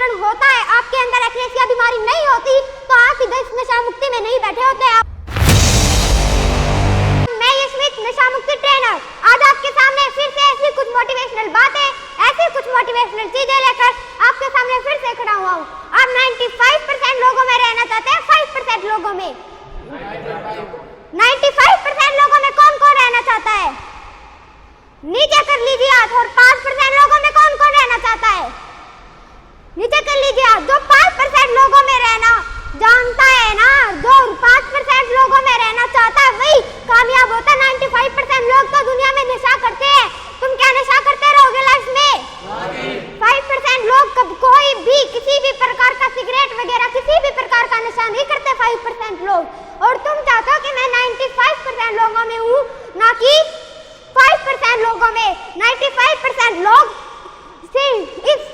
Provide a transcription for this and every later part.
नियंत्रण होता है, आपके अंदर एक्रेसिया बीमारी नहीं होती, तो आप इधर इस नशा मुक्ति में नहीं बैठे होते। आप मैं यशमित नशा मुक्ति ट्रेनर आज आपके सामने फिर से ऐसी कुछ मोटिवेशनल बातें, ऐसी कुछ मोटिवेशनल चीजें लेकर आपके सामने फिर से खड़ा हुआ हूँ। आप 95% लोगों में रहना चाहते हैं, 5% लोगों में 95% लोगों में कौन कौन रहना चाहता है? नीचे कर लीजिए हाथ। और 5% लोगों में कौन कौन रहना चाहता है? नीचे कर लीजिए हाथ। जो 5% लोगों में रहना जानता है ना, जो 5% लोगों में रहना चाहता है वही कामयाब होता है। 95% लोग तो दुनिया में नशा करते हैं। तुम क्या नशा करते रहोगे लाइफ में? 5% लोग कब कोई भी किसी भी प्रकार का सिगरेट वगैरह किसी भी प्रकार का नशा नहीं करते 5% लोग। और तुम चाहते हो कि मैं 95% लोगों में हूँ, ना कि 5% लोगों में। 95% लोग इस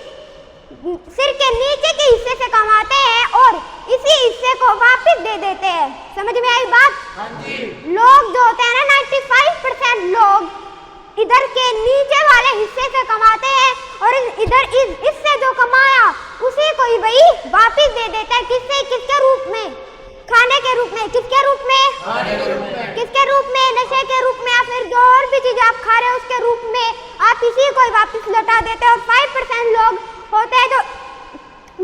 सिर के नीचे के हिस्से से कमाते हैं और इसी हिस्से को वापस दे देते हैं। समझ में आई बात? हाँ जी। लोग जो होते हैं ना 95% लोग इधर के नीचे वाले हिस्से से कमाते हैं और इधर इससे जो कमाया उसी को ही वही वापस दे देता है। किससे? किसके रूप में? खाने के रूप में। किसके रूप में? खाने के रूप में। किसके रूप में? नशे के रूप में, या फिर जो और भी चीजें आप खा रहे हो उसके रूप में आप इसी को ही वापस लौटा देते हैं। और 5% लोग होते हैं जो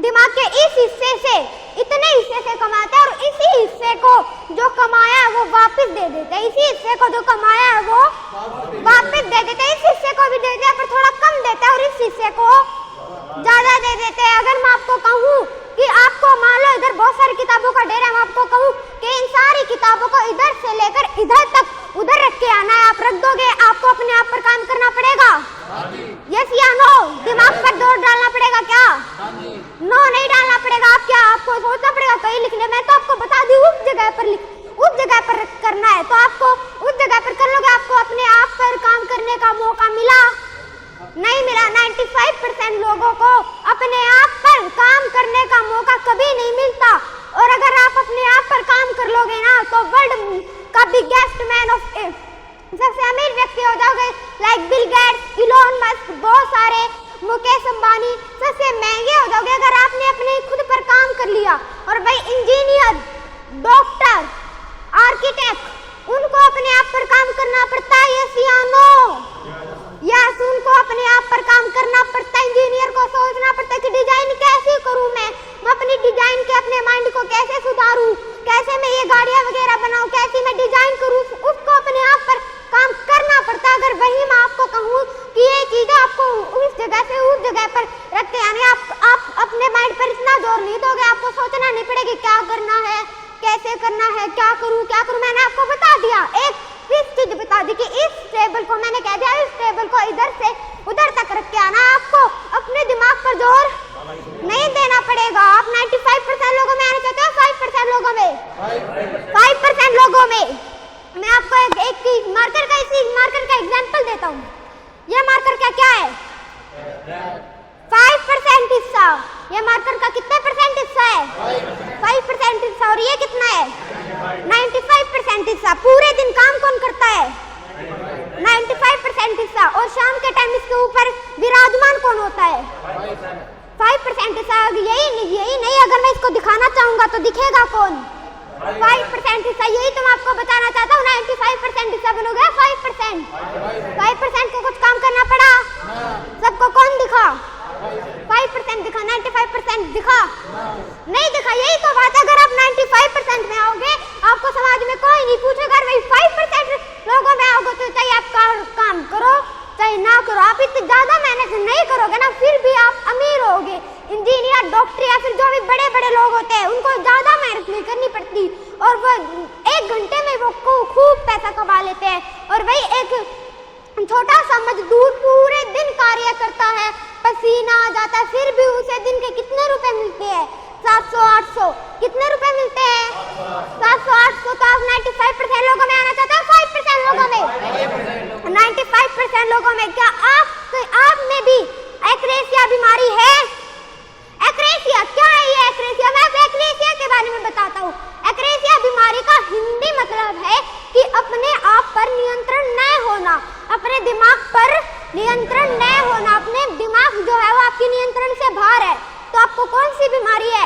दिमाग के इस हिस्से से, इतने हिस्से से कमाते हैं और इसी हिस्से को जो कमाया है वो वापस दे देते हैं। इसी हिस्से को जो कमाया है वो वापस दे देते हैं। इस हिस्से को भी दे देते हैं पर थोड़ा कम देते हैं और इस हिस्से को ज्यादा दे देते हैं। अगर मैं आपको कहूँ कि आपको मान लो इधर बहुत सारी किताबों का ढेर है, मैं आपको कहूँ कि इन सारी किताबों को इधर से लेकर इधर तक उधर रख के आना है, आप रख दोगे? आपको अपने आप पर काम करना पड़ेगा। यस या नो? दिमाग पर जोर डालना पड़ेगा क्या? नो नहीं डालना पड़ेगा। आप क्या आपको सोचना पड़ेगा कहीं लिखने में? तो आपको बता दी उस जगह पर करना है तो आपको उस जगह पर कर लोगे। आपको अपने आप पर काम करने का मौका मिला? नहीं मिला। 95% लोगों को अपने आप पर काम करने का मौका कभी नहीं मिलता। और अगर आप अपने आप पर काम कर लोगे ना तो वर्ल्ड का बिगेस्ट मैन ऑफ सबसे अमीर व्यक्ति हो जाओगे। Like Bill Gates, Elon Musk, बहुत सारे मुकेश अंबानी, सबसे महंगे हो जाओगे अगर आपने अपने खुद पर काम कर लिया। और भाई इंजीनियर, डॉक्टर, आर्किटेक्ट, उनको अपने आप पर काम करना पड़ता है। यस या नो? यस, उनको अपने आप पर काम करना पड़ता है। इंजीनियर को सोचना पड़ता है कि डिजाइन कैसे करूं मैं अपनी डिजाइन के अपने माइंड को कैसे सुधारूं, कैसे मैं ये गाड़ियां वगैरह बनाऊं, कैसे मैं डिजाइन करूं, उसको अपने आप पर काम करना पड़ता है। अगर वही मैं आपको कहूँ कि ये चीजें आपको उस जगह से उस जगह पर रखते हैं, यानी आप अपने माइंड पर इतना जोर नहीं दोगे, आपको सोचना नहीं पड़ेगा क्या करना है, कैसे करना है, क्या करूं। मैंने आपको बता दिया, एक चीज बता दी कि इस टेबल को मैंने कह दिया इस टेबल को इधर से उधर तक रख के आना। आपको अपने दिमाग पर जोर नहीं देना पड़ेगा। आप 95% लोगों में आना चाहते हो? 5% लोगों में? 5% लोगों में मैं आपको एक मार्कर का एग्जांपल देता हूँ। ये मार्कर का क्या है? 5% हिस्सा। ये मार्कर का कितने परसेंट हिस्सा है? 5% हिस्सा। और ये कितना है? 95% हिस्सा। पूरे दिन काम कौन करता है? 95% हिस्सा। और शाम के टाइम इसके ऊपर विराजमान कौन होता है? 5% हिस्सा। यही नहीं, अगर मैं इसको दिखाना चाहूंगा तो दिखेगा कौन? 5% हिस्सा। यही तो मैं आपको बताना चाहता हूँ। 95% हिस्सा बनोगे 5% को कुछ काम करना पड़ा? सबको कौन दिखा? 5% दिखा। 95% दिखा? नहीं दिखा। यही तो बात है। अगर आप 95% में आओगे आपको समाज में कोई नहीं पूछेगा। वही 5% लोगों में आओगे तो चाहे आप काम करो चाहे ना करो, आप इतनी ज्यादा मेहनत नहीं करोगे ना फिर भी आप अमीर होगे। इंजीनियर, डॉक्टर या फिर जो भी बड़े बड़े लोग होते हैं उनको ज्यादा मेहनत नहीं करनी पड़ती और वो 1 घंटे में वो खूब पैसा कमा लेते हैं। और वही एक छोटा सा मजदूर पूरे दिन कार्य करता है, पसीना आ जाता है, फिर भी उसे दिन के कितने रुपए मिलते हैं? 700-800। कितने रुपए मिलते हैं? 700-800। तो आप 95% लोगों में आना चाहते हैं? 5% लोगों में? 95% लोगों में। क्या आप में भी एक्रेसिया बीमारी है? एक्रेसिया क्या है? ये एक्रेसिया, मैं एक्रेसिया के बारे में बताता हूँ। एक्रेसिया बीमारी का हिंदी मतलब है कि अपने आप पर नियंत्रण न होना, अपने दिमाग पर नियंत्रण न होना। अपने दिमाग जो है वो आपके नियंत्रण से बाहर है। तो आपको सी बीमारी है?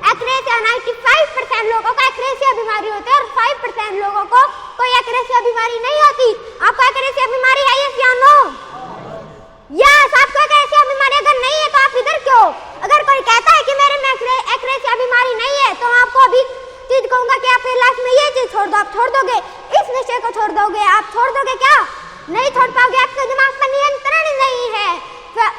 एक्रेसिया 95% लोगों को एक्रेसिया बीमारी होती है और 5% लोगों को कोई एक्रेसिया बीमारी नहीं होती। आपको एक्रेसिया बीमारी है यस या नो? यस, आपको एक्रेसिया बीमारी अगर नहीं है तो आप इधर क्यों? अगर कोई कहता है कि मेरे में एक्रेसिया बीमारी नहीं है तो आपको अभी चीज कहूंगा कि आपकी लाइफ में ये चीज छोड़ दो, आप छोड़ दोगे? इस नशे को छोड़ दोगे? आप छोड़ दोगे क्या? नहीं छोड़ पाओगे, आपके दिमाग पर नियंत्रण नहीं है।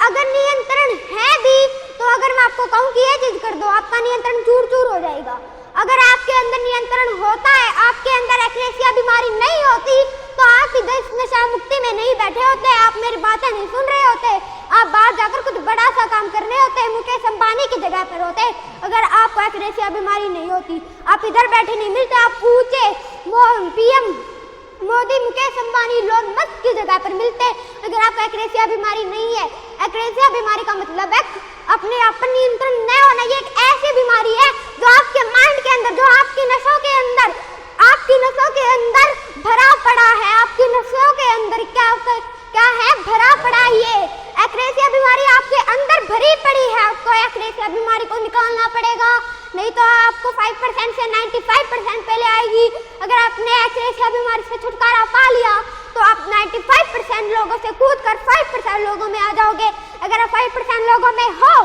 अगर नियंत्रण है भी तो अगर मैं आपको कहूं कि ये चीज कर दो, आपका नियंत्रण चूर चूर हो जाएगा। अगर आपके अंदर नियंत्रण होता है, आपके अंदर एक्रेसिया बीमारी नहीं होती तो आप इधर इस नशा मुक्ति में नहीं बैठे होते, आप मेरी बातें नहीं सुन रहे होते, आप बाहर जाकर कुछ बड़ा सा काम कर रहे होते, मुकेश अंबानी की जगह पर होते। अगर आपको एक्रेसिया बीमारी नहीं होती, आप इधर बैठे नहीं मिलते, आप पूछे PM Modi, Mukesh Ambani, Elon Musk की जगह पर मिलते। अगर आपको एक्रेसिया बीमारी नहीं है, एक्रेसिया बीमारी का मतलब है अपने आप पर नियंत्रण न होना। ये एक ऐसी बीमारी है जो आपके माइंड के अंदर, जो आपकी नसों के अंदर, आपकी नसों के अंदर भरा पड़ा है। आपकी नसों के अंदर क्या है? भरा पड़ा। ये एक्रेसिया बीमारी आपके अंदर भरी पड़ी है। आपको एक्रेसिया बीमारी को निकालना पड़ेगा, नहीं तो आपको 5% से 95% पहले आएगी। अगर आपने एक्रेसिया बीमारी से छुटकारा पा लिया तो आप 95% लोगों से कूद कर 5% लोगों में आ जाओगे। अगर आप 5% लोगों में हो,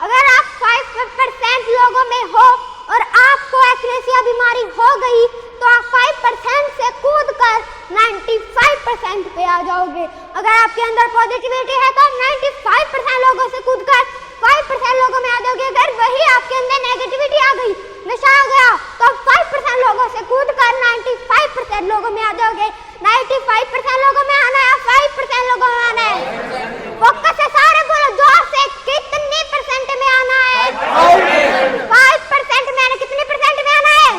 अगर आप 5% लोगों में हो और आपको एक्रेसिया बीमारी हो गई तो आप 5% से कूद कर 95% पे आ जाओगे। अगर आपके अंदर पॉजिटिविटी है तो आप 95% लोगों से कूद कर 5% लोगों में आ जाओगे। अगर वही आपके अंदर नेगेटिविटी आ गई, नशा आ गया, तो आप 5% लोगों से कूद कर 95% लोगों में आ जाओगे। 95% लोगों में आना है, 5% लोगों में आना है। फोकस से सारे बोलो जोर से, कितनी परसेंट में आना है? 5% में आना। कितने परसेंट में आना है?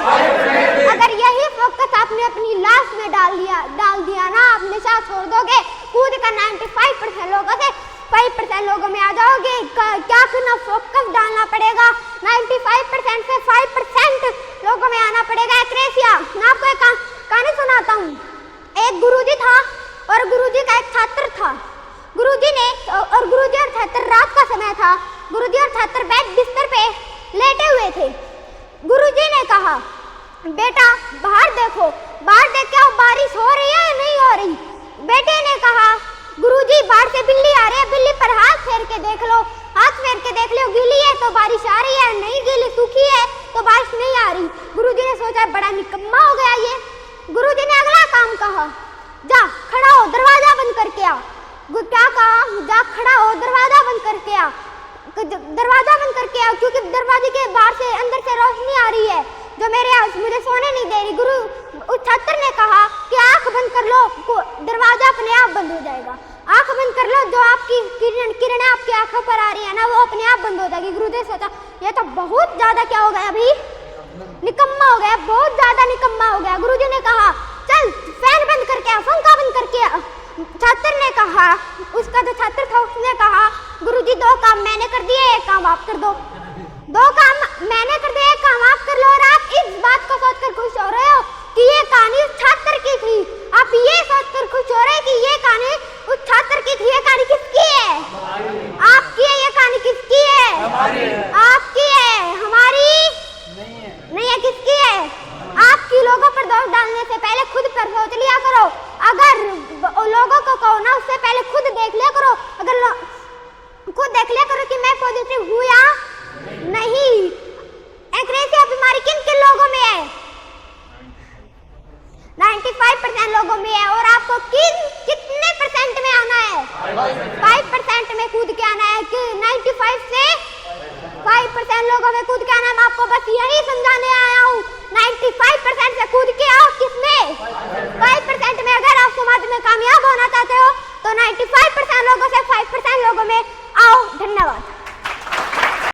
अगर यही फोकस आपने अपनी लाइफ में डाल दिया ना, आप नशा छोड़ दोगे, कूद कर 95% लोगों से 5% लोगों में आ जाओगे। क्या करना? फोकस डालना पड़ेगा। 95% से 5% लोगों में आना पड़ेगा। एक्रेसिया, मैं आपको एक कहानी सुनाता हूँ। एक गुरुजी था और गुरुजी का एक छात्र था। गुरुजी और छात्र, रात का समय था, गुरुजी और छात्र बेड बिस्तर पे लेटे हुए थे। गुरुजी ने कहा, बेटा बाहर देखो, बाहर देख के आओ, बारिश हो रही है या नहीं हो रही? बेटे ने कहा, गुरुजी बाहर से बिल्ली आ रही है, बिल्ली पर हाथ फेर के देख लो, हाथ फेर के देख लो, गीली है तो बारिश आ रही है, नहीं गीली सूखी है तो बारिश नहीं आ रही। गुरुजी ने सोचा बड़ा निकम्मा हो गया ये। गुरुजी ने अगला काम कहा, जा खड़ा हो, दरवाजा बंद करके आ। क्या कहा? जा खड़ा हो, दरवाजा बंद करके आ। दरवाजा बंद करके आ, क्योंकि दरवाजे के बाहर से अंदर से रोशनी आ रही है जो मुझे सोने नहीं दे रही। उस छात्र ने कहा कि आंख बंद कर लो, दरवाजा अपने आप बंद हो जाएगा। आंख बंद कर लो, जो आपकी किरणें आपकी आंखों पर आ रही है ना, वो अपने आप बंद हो जाएगी। गुरुजी सोचा ये तो बहुत ज्यादा क्या हो गया अभी, निकम्मा हो गया, बहुत ज्यादा निकम्मा हो गया। गुरुजी ने कहा, चल फैन बंद करके आ, पंखा बंद करके आ। छात्र ने कहा, उसका जो छात्र था उसने कहा, गुरुजी 2 काम मैंने कर दिए, 1 काम आप कर दो। 2 काम मैंने कर दिया, 1 काम आप कर लो। और आप इस बात को सोचकर खुश हो रहे हो कि ये कहानी उस छात्र की थी। आप ये सोचकर खुश हो रहे हैं कि ये कहानी उस छात्र की थी। ये कहानी किसकी है? आपकी है। ये कहानी किसकी है? आपकी है। हमारी नहीं है। किसकी है? आपकी। लोगों पर दोष डालने से पहले खुद पर सोच लिया करो। अगर लोगों को कहो ना, उससे पहले खुद देख लिया करो। अगर खुद देख लिया करो कि मैं पॉजिटिव हूँ या नहीं। एक्रेसिया बीमारी किन किन लोगों में है? 95% लोगों में है। और आपको कितने परसेंट में आना है? 5% में कूद के आना है। कि 95 से 5% लोगों में कूद के आना है। मैं आपको बस यही समझाने आया हूँ। 95% से कूद के आओ, किसमें? 5% में। अगर आप समाज में कामयाब होना चाहते हो तो 95% लोगों से 5% लोगों में आओ। धन्यवाद।